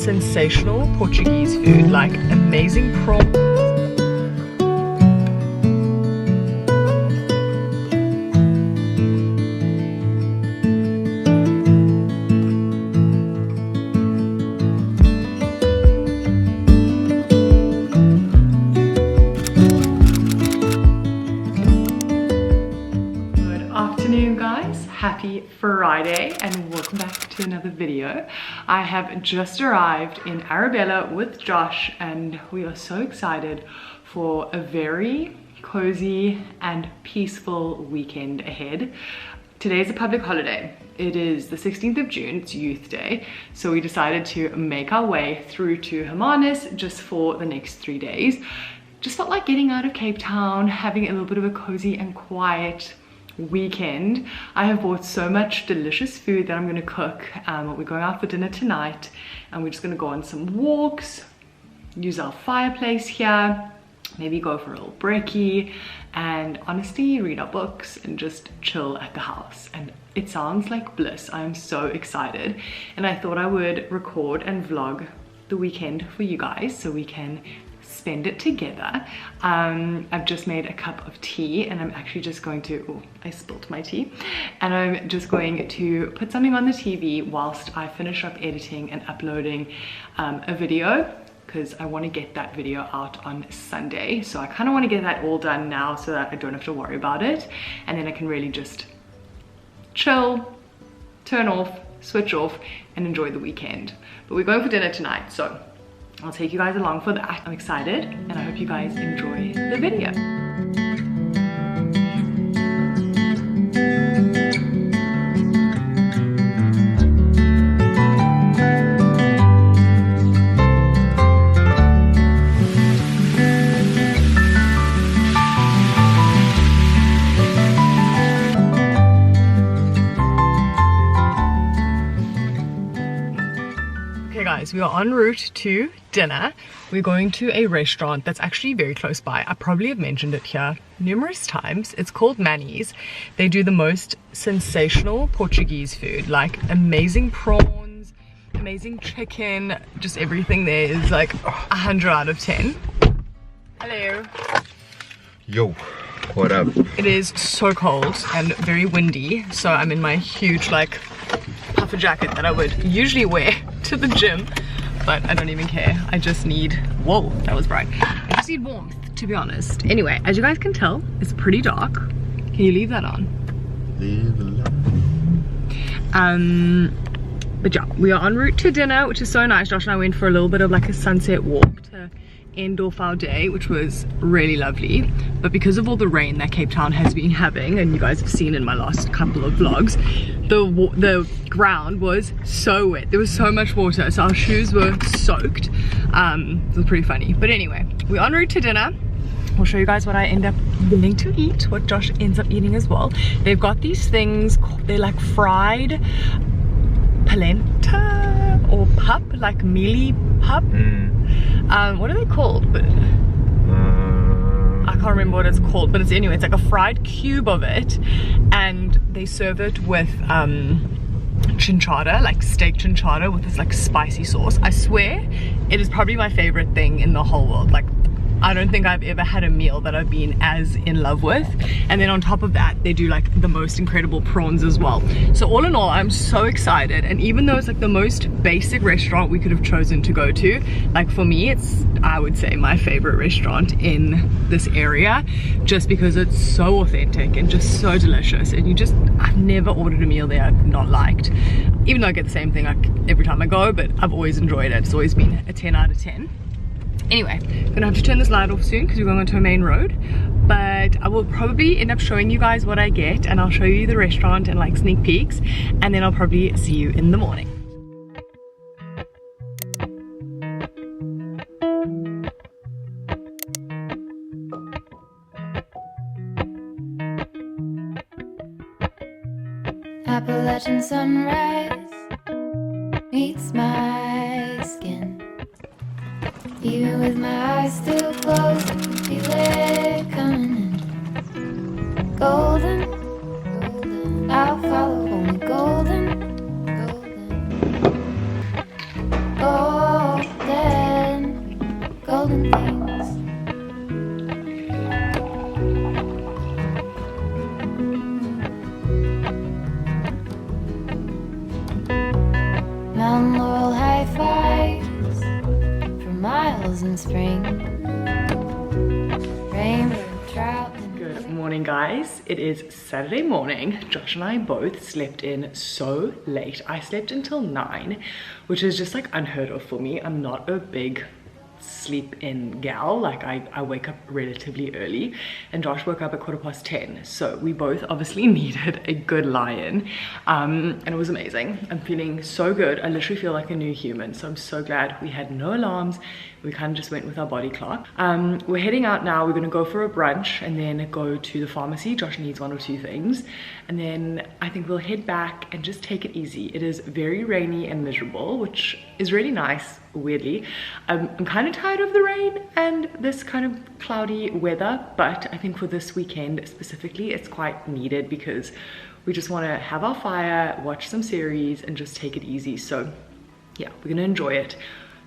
sensational Portuguese food, like amazing prawns. Happy Friday and welcome back to another video. I have just arrived in Arabella with Josh and we are so excited for a very cozy and peaceful weekend ahead. Today is a public holiday. It is the 16th of June, it's Youth Day. So we decided to make our way through to Hermanus just for the next 3 days. Just felt like getting out of Cape Town, having a little bit of a cozy and quiet weekend. I have bought so much delicious food that I'm going to cook. We're going out for dinner tonight and we're just going to go on some walks, use our fireplace here, maybe go for a little brekkie, and honestly read our books and just chill at the house. And it sounds like bliss. I'm so excited and I thought I would record and vlog the weekend for you guys so we can spend it together. I've just made a cup of tea and I'm actually just going to, oh, I spilt my tea, and I'm just going to put something on the TV whilst I finish up editing and uploading a video, because I want to get that video out on Sunday. So I kind of want to get that all done now so that I don't have to worry about it, and then I can really just chill, turn off, switch off and enjoy the weekend. But we're going for dinner tonight, so I'll take you guys along for that. I'm excited and I hope you guys enjoy the video. We are en route to dinner. We're going to a restaurant that's actually very close by. I probably have mentioned it here numerous times. It's called Manny's. They do the most sensational Portuguese food, like amazing prawns, amazing chicken, just everything there is like 100 out of 10. Hello. Yo, what up? It is so cold and very windy, so I'm in my huge like puffer jacket that I would usually wear to the gym, but I don't even care. I just need, whoa, that was bright. I just need warmth, to be honest. Anyway, as you guys can tell, it's pretty dark. Can you leave that on? Leave the light. But yeah, we are en route to dinner, which is so nice. Josh and I went for a little bit of like a sunset walk to end off our day, which was really lovely. But because of all the rain that Cape Town has been having, and you guys have seen in my last couple of vlogs, the ground was so wet. There was so much water, so our shoes were soaked. It was pretty funny. But anyway, we're en route to dinner. I'll show you guys what I end up needing to eat, what Josh ends up eating as well. They've got these things, they're like fried polenta or pup, like mealy pup. What are they called? But I can't remember what it's called, but it's anyway, it's like a fried cube of it, and they serve it with chinchada, like steak chinchada with this like spicy sauce. I swear it is probably my favorite thing in the whole world. Like, I don't think I've ever had a meal that I've been as in love with. And then on top of that, they do like the most incredible prawns as well. So all in all, I'm so excited. And even though it's like the most basic restaurant we could have chosen to go to, like for me, it's, I would say, my favorite restaurant in this area, just because it's so authentic and just so delicious. And I've never ordered a meal there I've not liked. Even though I get the same thing like every time I go, but I've always enjoyed it. It's always been a 10 out of 10. Anyway, I'm gonna have to turn this light off soon because we're going onto a main road, but I will probably end up showing you guys what I get, and I'll show you the restaurant and like sneak peeks, and then I'll probably see you in the morning. Appalachian sunrise meets my skin. Even with my eyes still closed, I can feel it coming in. Golden, golden, I'll follow only golden, golden, golden. feelings. Mountain laurel high fives for miles in spring. Rainbow trout. Good morning, guys. It is Saturday morning. Josh and I both slept in so late. I slept until 9, which is just like unheard of for me. I'm not a big sleep in gal. Like I wake up relatively early, and Josh woke up at 10:15. So we both obviously needed a good lie-in, and it was amazing. I'm feeling so good. I literally feel like a new human. So I'm so glad we had no alarms. We kind of just went with our body clock. We're heading out now. We're gonna go for a brunch and then go to the pharmacy. Josh needs 1 or 2 things, and then I think we'll head back and just take it easy. It is very rainy and miserable, which is really nice, weirdly. I'm kind of tired of the rain and this kind of cloudy weather, but I think for this weekend specifically, it's quite needed because we just want to have our fire, watch some series, and just take it easy. So yeah, we're gonna enjoy it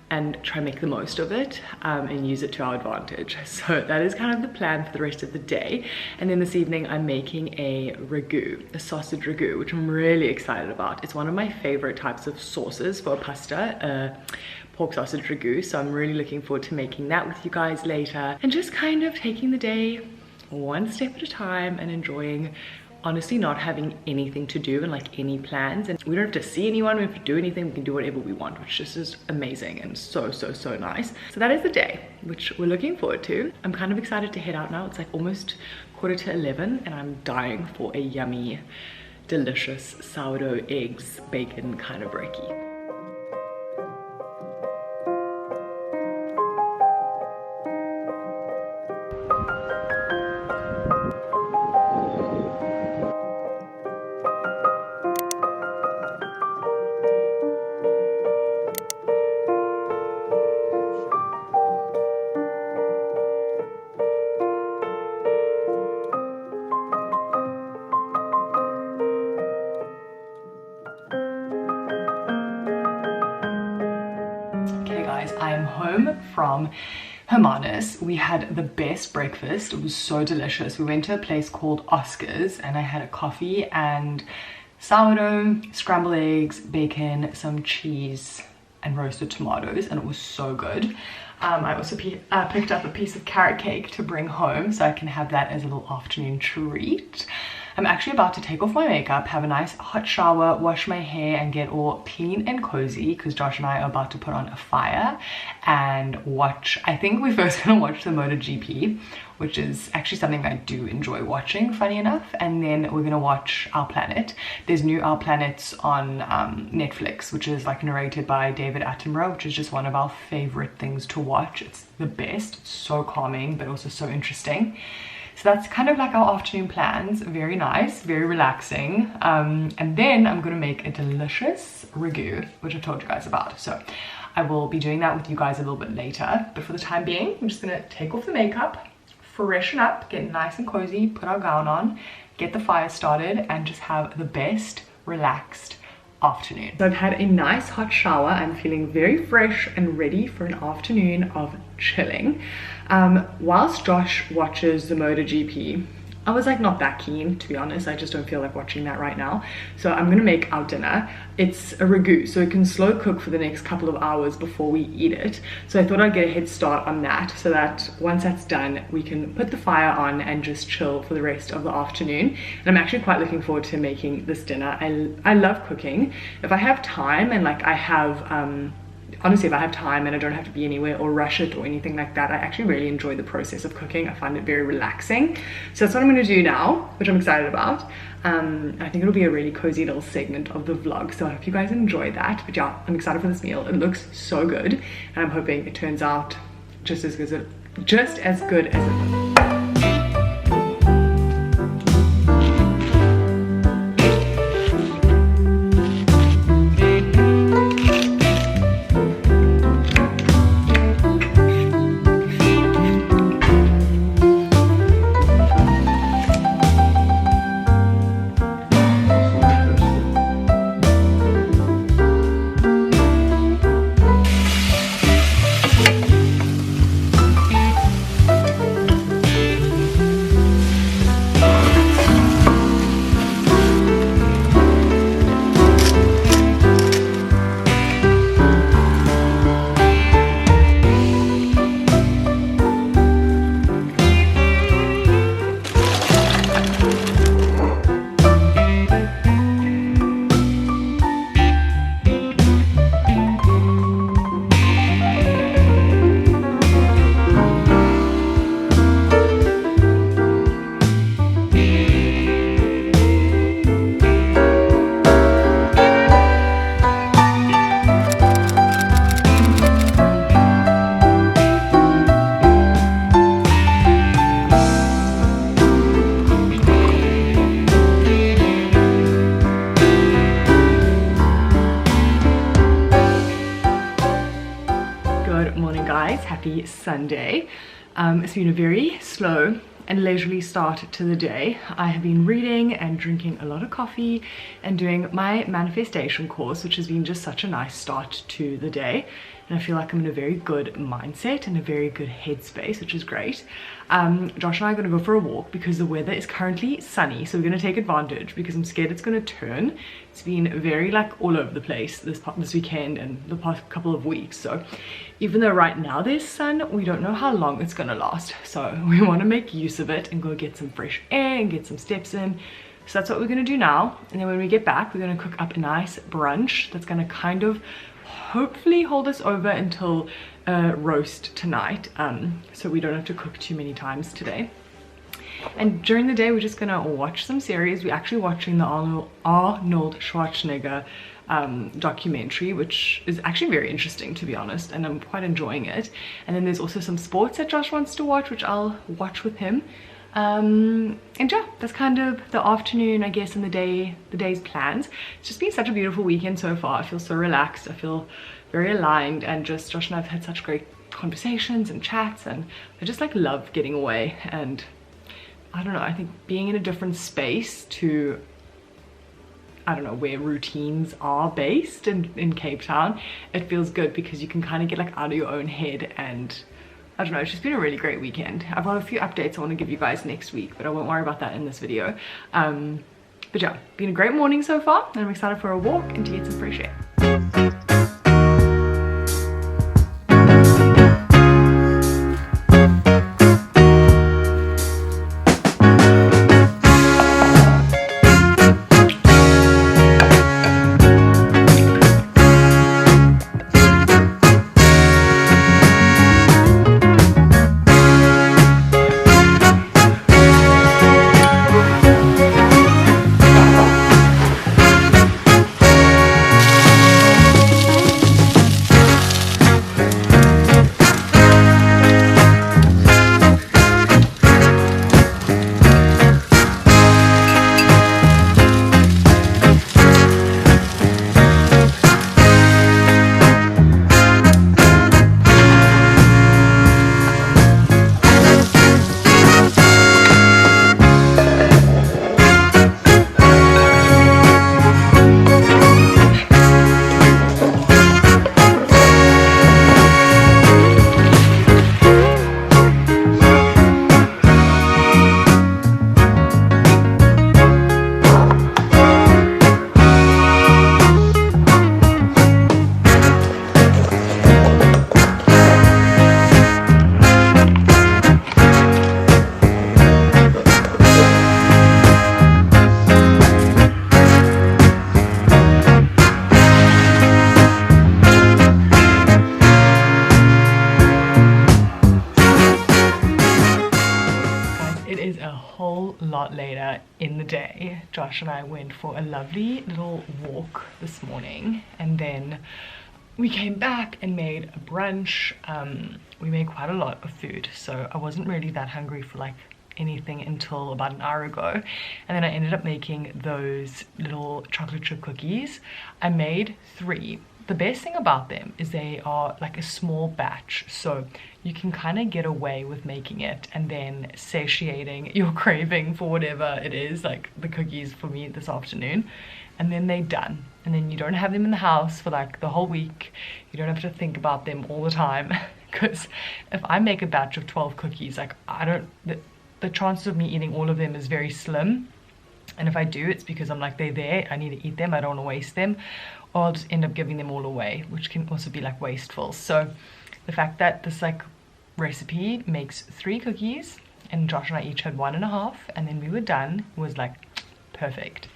and try and make the most of it, and use it to our advantage. So that is kind of the plan for the rest of the day. And then this evening I'm making a ragu, a sausage ragu, which I'm really excited about. It's one of my favorite types of sauces for pasta, pork sausage ragu. So I'm really looking forward to making that with you guys later, and just kind of taking the day one step at a time and enjoying honestly not having anything to do and like any plans, and we don't have to see anyone, we don't have to do anything, we can do whatever we want, which just is amazing and so nice. So that is the day which we're looking forward to. I'm kind of excited to head out now. It's like almost 11:15 and I'm dying for a yummy delicious sourdough eggs bacon kind of brekkie. I am home from Hermanus. We had the best breakfast. It was so delicious. We went to a place called Oscar's and I had a coffee and sourdough, scrambled eggs, bacon, some cheese and roasted tomatoes, and it was so good. I also picked up a piece of carrot cake to bring home so I can have that as a little afternoon treat. I'm actually about to take off my makeup, have a nice hot shower, wash my hair and get all clean and cozy because Josh and I are about to put on a fire and watch, I think we're first gonna watch the MotoGP, which is actually something I do enjoy watching, funny enough, and then we're gonna watch Our Planet. There's new Our Planets on Netflix, which is like narrated by David Attenborough, which is just one of our favorite things to watch. It's the best. It's so calming but also so interesting. So that's kind of like our afternoon plans. Very nice, very relaxing. And then I'm gonna make a delicious ragu, which I've told you guys about. So I will be doing that with you guys a little bit later. But for the time being, I'm just gonna take off the makeup, freshen up, get nice and cozy, put our gown on, get the fire started, and just have the best relaxed afternoon. So I've had a nice hot shower. I'm feeling very fresh and ready for an afternoon of chilling. Whilst Josh watches the MotoGP, I was like not that keen, to be honest. I just don't feel like watching that right now. So I'm gonna make our dinner. It's a ragu, so it can slow cook for the next couple of hours before we eat it. So I thought I'd get a head start on that so that once that's done, we can put the fire on and just chill for the rest of the afternoon. And I'm actually quite looking forward to making this dinner. I love cooking. If I have time and like I have, honestly, if I have time and I don't have to be anywhere or rush it or anything like that, I actually really enjoy the process of cooking. I find it very relaxing. So that's what I'm going to do now, which I'm excited about. I think it'll be a really cozy little segment of the vlog, so I hope you guys enjoy that. But yeah, I'm excited for this meal. It looks so good and I'm hoping it turns out just as good as it looks. Sunday. It's been a very slow and leisurely start to the day. I have been reading and drinking a lot of coffee and doing my manifestation course, which has been just such a nice start to the day. And I feel like I'm in a very good mindset and a very good headspace, which is great. Josh and I are going to go for a walk because the weather is currently sunny, so we're going to take advantage because I'm scared it's going to turn. It's been very like all over the place this weekend and the past couple of weeks. So even though right now there's sun, we don't know how long it's going to last. So we want to make use of it and go get some fresh air and get some steps in. So that's what we're going to do now. And then when we get back, we're going to cook up a nice brunch that's going to kind of hopefully hold us over until roast tonight, so we don't have to cook too many times today. And during the day we're just gonna watch some series. We're actually watching the Arnold Schwarzenegger documentary, which is actually very interesting, to be honest, and I'm quite enjoying it. And then there's also some sports that Josh wants to watch, which I'll watch with him. And yeah, that's kind of the afternoon, I guess, and the day's plans. It's just been such a beautiful weekend so far. I feel so relaxed, I feel very aligned, and just Josh and I have had such great conversations and chats, and I just like love getting away. And I don't know, I think being in a different space to, I don't know, where routines are based in Cape Town, it feels good because you can kind of get like out of your own head. And I don't know, it's just been a really great weekend. I've got a few updates I want to give you guys next week, but I won't worry about that in this video. But yeah, been a great morning so far, and I'm excited for a walk and to get some fresh air. Later in the day, Josh and I went for a lovely little walk this morning, and then we came back and made a brunch. We made quite a lot of food, so I wasn't really that hungry for like anything until about an hour ago, and then I ended up making those little chocolate chip cookies. I made 3. The best thing about them is they are like a small batch, so you can kind of get away with making it and then satiating your craving for whatever it is, like the cookies for me this afternoon, and then they're done. And then you don't have them in the house for like the whole week. You don't have to think about them all the time, because if I make a batch of 12 cookies, like the chances of me eating all of them is very slim. And if I do, it's because I'm like, they're there, I need to eat them, I don't want to waste them, or I'll just end up giving them all away, which can also be like wasteful. So the fact that this like recipe makes 3 cookies, and Josh and I each had 1.5, and then we were done, was like perfect.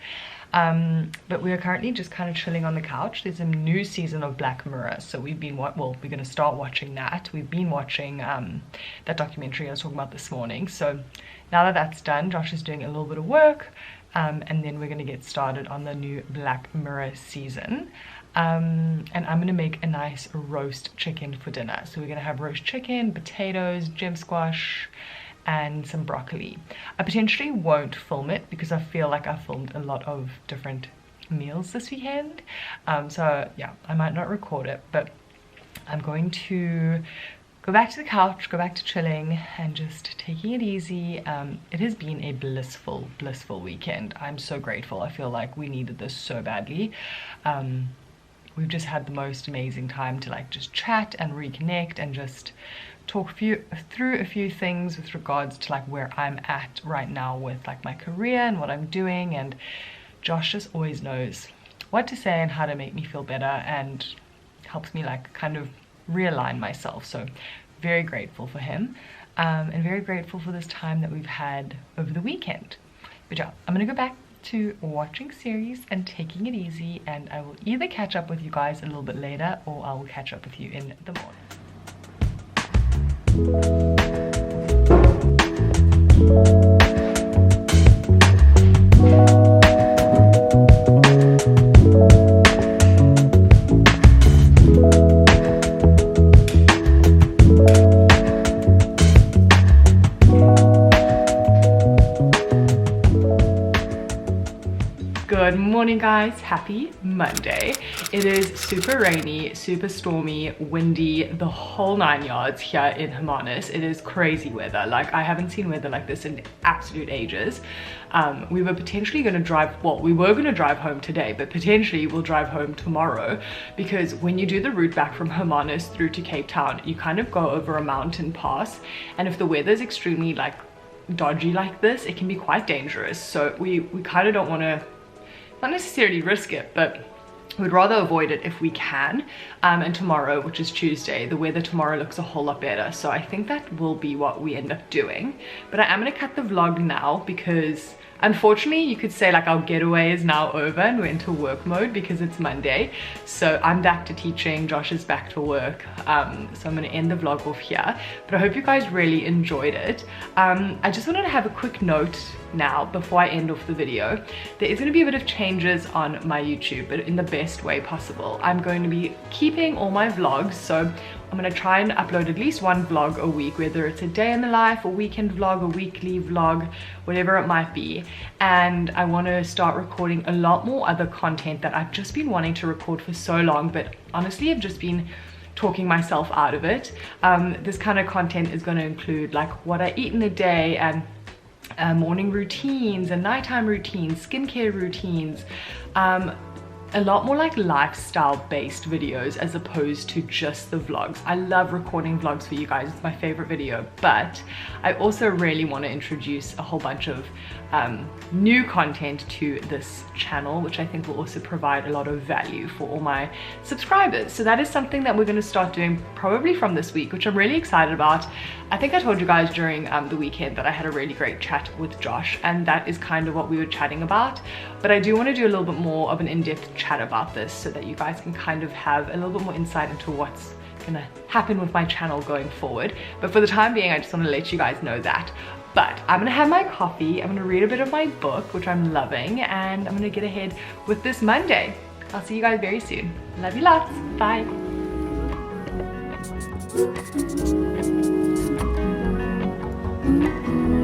But we are currently just kind of chilling on the couch. There's a new season of Black Mirror, so we've been we're going to start watching that. We've been watching that documentary I was talking about this morning. So now that that's done, Josh is doing a little bit of work, and then we're going to get started on the new Black Mirror season. And I'm going to make a nice roast chicken for dinner. So we're going to have roast chicken, potatoes, gem squash, and some broccoli. I potentially won't film it because I feel like I filmed a lot of different meals this weekend. So yeah, I might not record it, but I'm going to go back to the couch, go back to chilling and just taking it easy. It has been a blissful weekend. I'm so grateful. I feel like we needed this so badly. We've just had the most amazing time to like just chat and reconnect and just talk through a few things with regards to like where I'm at right now with like my career and what I'm doing. And Josh just always knows what to say and how to make me feel better and helps me like kind of realign myself. So very grateful for him, and very grateful for this time that we've had over the weekend. But yeah, I'm gonna go back to watching series and taking it easy, and I will either catch up with you guys a little bit later or I will catch up with you in the morning. Good morning guys, happy Monday. It is super rainy, super stormy, windy, the whole 9 yards here in Hermanus. It is crazy weather. Like I haven't seen weather like this in absolute ages. We were potentially going to drive, well, we were going to drive home today, but potentially we'll drive home tomorrow, because when you do the route back from Hermanus through to Cape Town, you kind of go over a mountain pass, and if the weather is extremely like dodgy like this, it can be quite dangerous. So we kind of don't want to, not necessarily risk it, but we'd rather avoid it if we can. And tomorrow, which is Tuesday, the weather tomorrow looks a whole lot better, so I think that will be what we end up doing. But I am going to cut the vlog now because unfortunately you could say like our getaway is now over and we're into work mode because it's Monday. So I'm back to teaching, Josh is back to work, so I'm going to end the vlog off here. But I hope you guys really enjoyed it. I just wanted to have a quick note now before I end off the video. There is going to be a bit of changes on my YouTube, but in the best way possible. I'm going to be keeping all my vlogs, so I'm going to try and upload at least one vlog a week, whether it's a day in the life, a weekend vlog, a weekly vlog, whatever it might be. And I want to start recording a lot more other content that I've just been wanting to record for so long, but honestly I've just been talking myself out of it. This kind of content is going to include like what I eat in a day, and morning routines and nighttime routines, skincare routines, a lot more like lifestyle based videos as opposed to just the vlogs. I love recording vlogs for you guys, it's my favorite video, but I also really want to introduce a whole bunch of new content to this channel, which I think will also provide a lot of value for all my subscribers. So that is something that we're going to start doing probably from this week, which I'm really excited about. I think I told you guys during the weekend that I had a really great chat with Josh, and that is kind of what we were chatting about. But I do want to do a little bit more of an in-depth chat about this so that you guys can kind of have a little bit more insight into what's gonna happen with my channel going forward. But for the time being, I just want to let you guys know that. But I'm gonna have my coffee, I'm gonna read a bit of my book, which I'm loving, and I'm gonna get ahead with this Monday. I'll see you guys very soon. Love you lots. Bye. Mm-hmm.